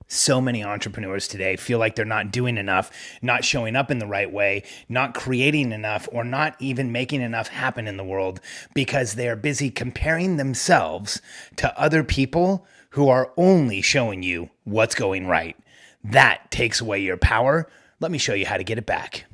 So many entrepreneurs today feel like they're not doing enough, not showing up in the right way, not creating enough, or not even making enough happen in the world because they are busy comparing themselves to other people who are only showing you what's going right. That takes away your power. Let me show you how to get it back.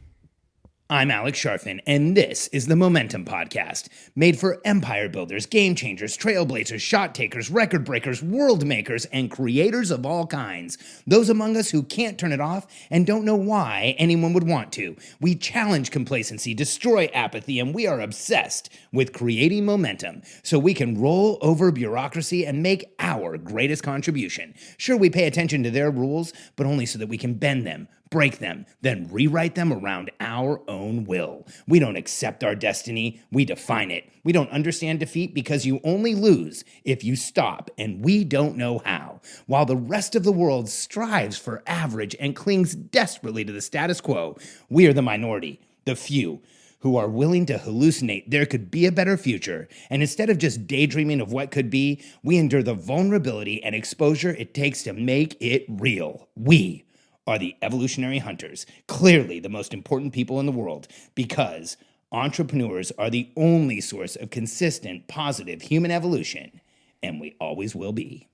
I'm Alex Sharfin, and this is the Momentum Podcast, made for empire builders, game changers, trailblazers, shot takers, record breakers, world makers, and creators of all kinds. Those among us who can't turn it off and don't know why anyone would want to. We challenge complacency, destroy apathy, and we are obsessed with creating momentum so we can roll over bureaucracy and make our greatest contribution. Sure, we pay attention to their rules, but only so that we can bend them, break them, then rewrite them around our own will. We don't accept our destiny, we define it. We don't understand defeat because you only lose if you stop, and we don't know how. While the rest of the world strives for average and clings desperately to the status quo, we are the minority, the few, who are willing to hallucinate there could be a better future, and instead of just daydreaming of what could be, we endure the vulnerability and exposure it takes to make it real. We are the evolutionary hunters, clearly the most important people in the world, because entrepreneurs are the only source of consistent, positive human evolution, and we always will be.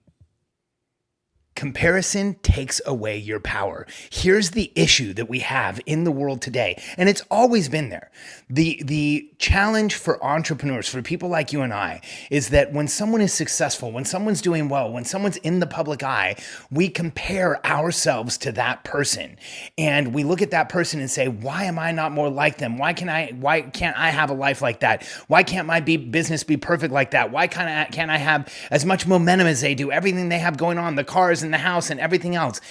Comparison takes away your power. Here's the issue that we have in the world today, and it's always been there. The challenge for entrepreneurs, for people like you and I, is that when someone is successful, when someone's doing well, when someone's in the public eye, we compare ourselves to that person. And we look at that person and say, why am I not more like them? Why can't I have a life like that? Why can't my business be perfect like that? Why can't I have as much momentum as they do? Everything they have going on, the cars and the house and everything else.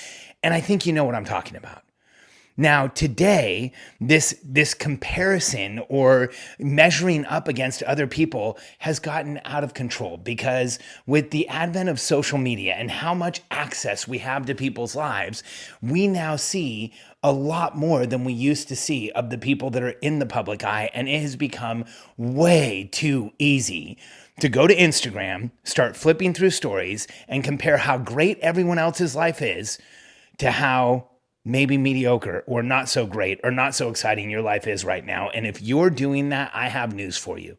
And I think you know what I'm talking about. Now, today, this comparison or measuring up against other people has gotten out of control because with the advent of social media and how much access we have to people's lives, we now see a lot more than we used to see of the people that are in the public eye, and it has become way too easy to go to Instagram, start flipping through stories, and compare how great everyone else's life is to how maybe mediocre or not so great or not so exciting your life is right now. And if you're doing that, I have news for you.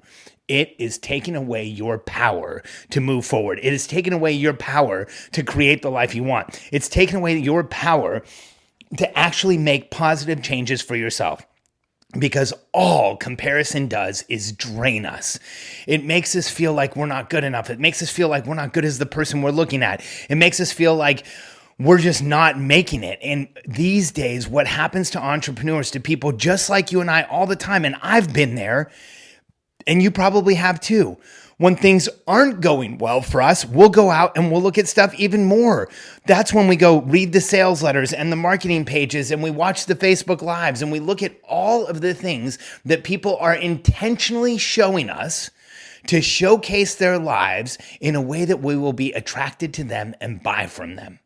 It is taking away your power to move forward. It is taking away your power to create the life you want. It's taking away your power to actually make positive changes for yourself. Because all comparison does is drain us. It makes us feel like we're not good enough. It makes us feel like we're not good as the person we're looking at. It makes us feel like we're just not making it. And these days, what happens to entrepreneurs, to people just like you and I all the time, and I've been there, and you probably have too. When things aren't going well for us, we'll go out and we'll look at stuff even more. That's when we go read the sales letters and the marketing pages, and we watch the Facebook Lives, and we look at all of the things that people are intentionally showing us to showcase their lives in a way that we will be attracted to them and buy from them.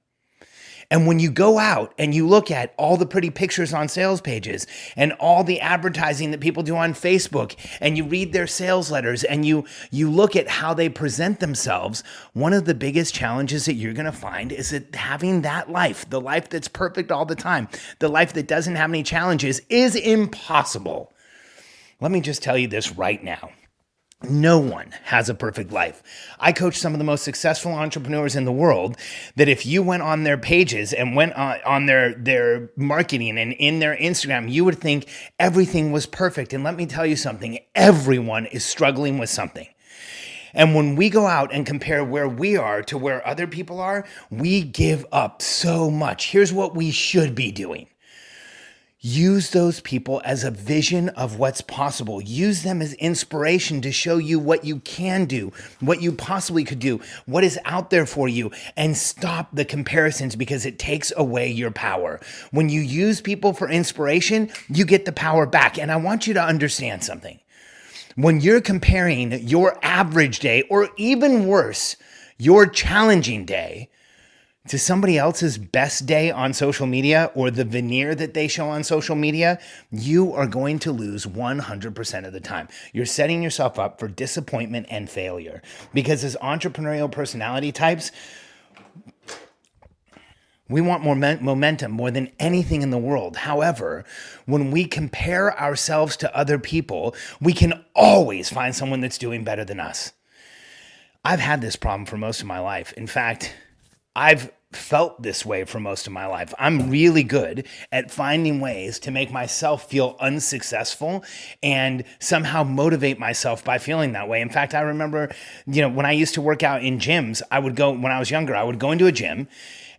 And when you go out and you look at all the pretty pictures on sales pages and all the advertising that people do on Facebook, and you read their sales letters and you look at how they present themselves, one of the biggest challenges that you're going to find is that having that life, the life that's perfect all the time, the life that doesn't have any challenges, is impossible. Let me just tell you this right now. No one has a perfect life. I coach some of the most successful entrepreneurs in the world that if you went on their pages and went on their marketing and in their Instagram, you would think everything was perfect. And let me tell you something, everyone is struggling with something. And when we go out and compare where we are to where other people are, we give up so much. Here's what we should be doing. Use those people as a vision of what's possible. Use them as inspiration to show you what you can do, what you possibly could do, what is out there for you, and stop the comparisons because it takes away your power. When you use people for inspiration, you get the power back. And I want you to understand something. When you're comparing your average day, or even worse, your challenging day, to somebody else's best day on social media or the veneer that they show on social media, you are going to lose 100% of the time. You're setting yourself up for disappointment and failure because as entrepreneurial personality types, We want more momentum more than anything in the world. However, when we compare ourselves to other people, we can always find someone that's doing better than us. I've had this problem for most of my life. In fact, I've felt this way for most of my life. I'm really good at finding ways to make myself feel unsuccessful and somehow motivate myself by feeling that way. In fact, I remember, when I used to work out in gyms, when I was younger, I would go into a gym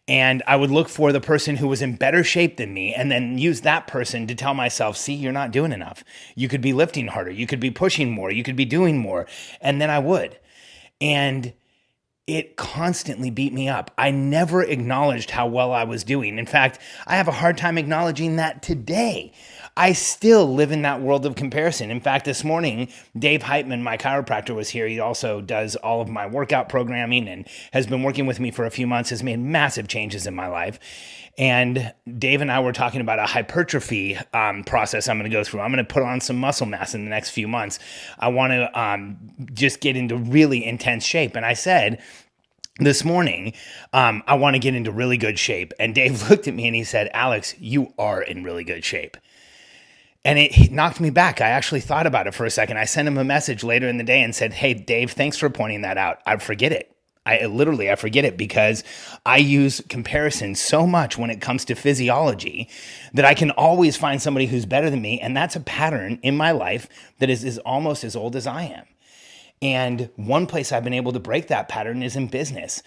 and I would look for the person who was in better shape than me and then use that person to tell myself, see, you're not doing enough. You could be lifting harder. You could be pushing more. You could be doing more. And then I would. And it constantly beat me up. I never acknowledged how well I was doing. In fact, I have a hard time acknowledging that today. I still live in that world of comparison. In fact, this morning, Dave Heitman, my chiropractor, was here. He also does all of my workout programming and has been working with me for a few months, has made massive changes in my life. And Dave and I were talking about a hypertrophy process I'm going to go through. I'm going to put on some muscle mass in the next few months. I want to just get into really intense shape. And I said, this morning, I want to get into really good shape. And Dave looked at me and he said, Alex, you are in really good shape. And it knocked me back. I actually thought about it for a second. I sent him a message later in the day and said, hey, Dave, thanks for pointing that out. I forget it. I forget it because I use comparison so much when it comes to physiology that I can always find somebody who's better than me. And that's a pattern in my life that is almost as old as I am. And one place I've been able to break that pattern is in business.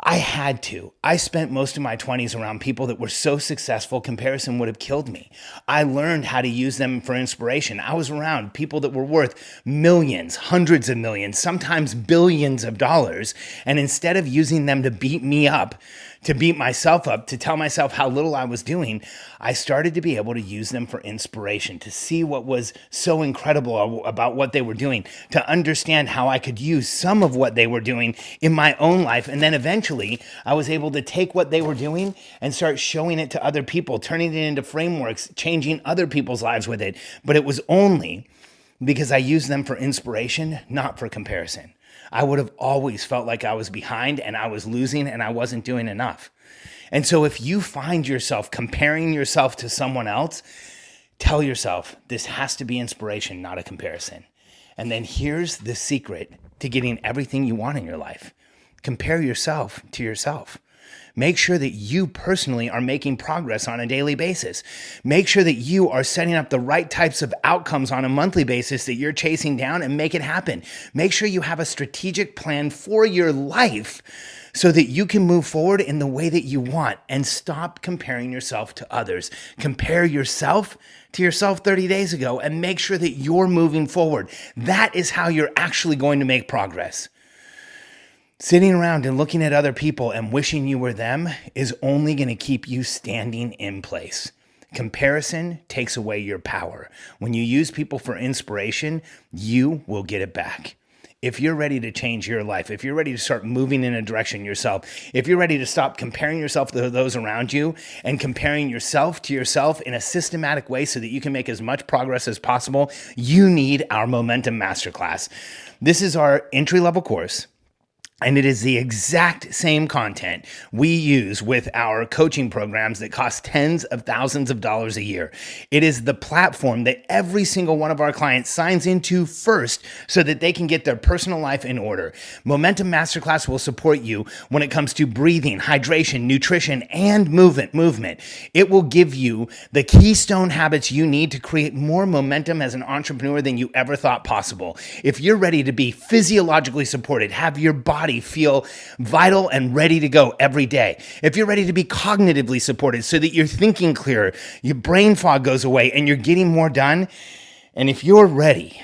I had to. I spent most of my 20s around people that were so successful, comparison would have killed me. I learned how to use them for inspiration. I was around people that were worth millions, hundreds of millions, sometimes billions of dollars. And instead of using them to beat me up, to beat myself up, to tell myself how little I was doing, I started to be able to use them for inspiration, to see what was so incredible about what they were doing, to understand how I could use some of what they were doing in my own life. And then eventually I was able to take what they were doing and start showing it to other people, turning it into frameworks, changing other people's lives with it. But it was only because I used them for inspiration, not for comparison. I would have always felt like I was behind and I was losing and I wasn't doing enough. And so if you find yourself comparing yourself to someone else, tell yourself this has to be inspiration, not a comparison. And then here's the secret to getting everything you want in your life. Compare yourself to yourself. Make sure that you personally are making progress on a daily basis. Make sure that you are setting up the right types of outcomes on a monthly basis that you're chasing down and make it happen. Make sure you have a strategic plan for your life so that you can move forward in the way that you want and stop comparing yourself to others. Compare yourself to yourself 30 days ago and make sure that you're moving forward. That is how you're actually going to make progress. Sitting around and looking at other people and wishing you were them is only going to keep you standing in place. Comparison takes away your power. When you use people for inspiration, you will get it back. If you're ready to change your life, if you're ready to start moving in a direction yourself, if you're ready to stop comparing yourself to those around you and comparing yourself to yourself in a systematic way so that you can make as much progress as possible, you need our Momentum Masterclass. This is our entry-level course. And it is the exact same content we use with our coaching programs that cost tens of thousands of dollars a year. It is the platform that every single one of our clients signs into first so that they can get their personal life in order. Momentum Masterclass will support you when it comes to breathing, hydration, nutrition, and movement. It will give you the keystone habits you need to create more momentum as an entrepreneur than you ever thought possible. If you're ready to be physiologically supported, have your body feel vital and ready to go every day. If you're ready to be cognitively supported so that you're thinking clearer, your brain fog goes away and you're getting more done. And if you're ready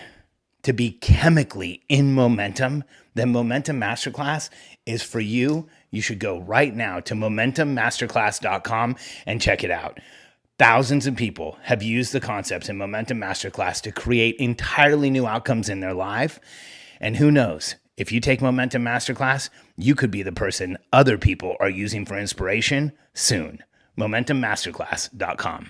to be chemically in momentum, then Momentum Masterclass is for you. You should go right now to MomentumMasterclass.com and check it out. Thousands of people have used the concepts in Momentum Masterclass to create entirely new outcomes in their life. And who knows? If you take Momentum Masterclass, you could be the person other people are using for inspiration soon. MomentumMasterclass.com.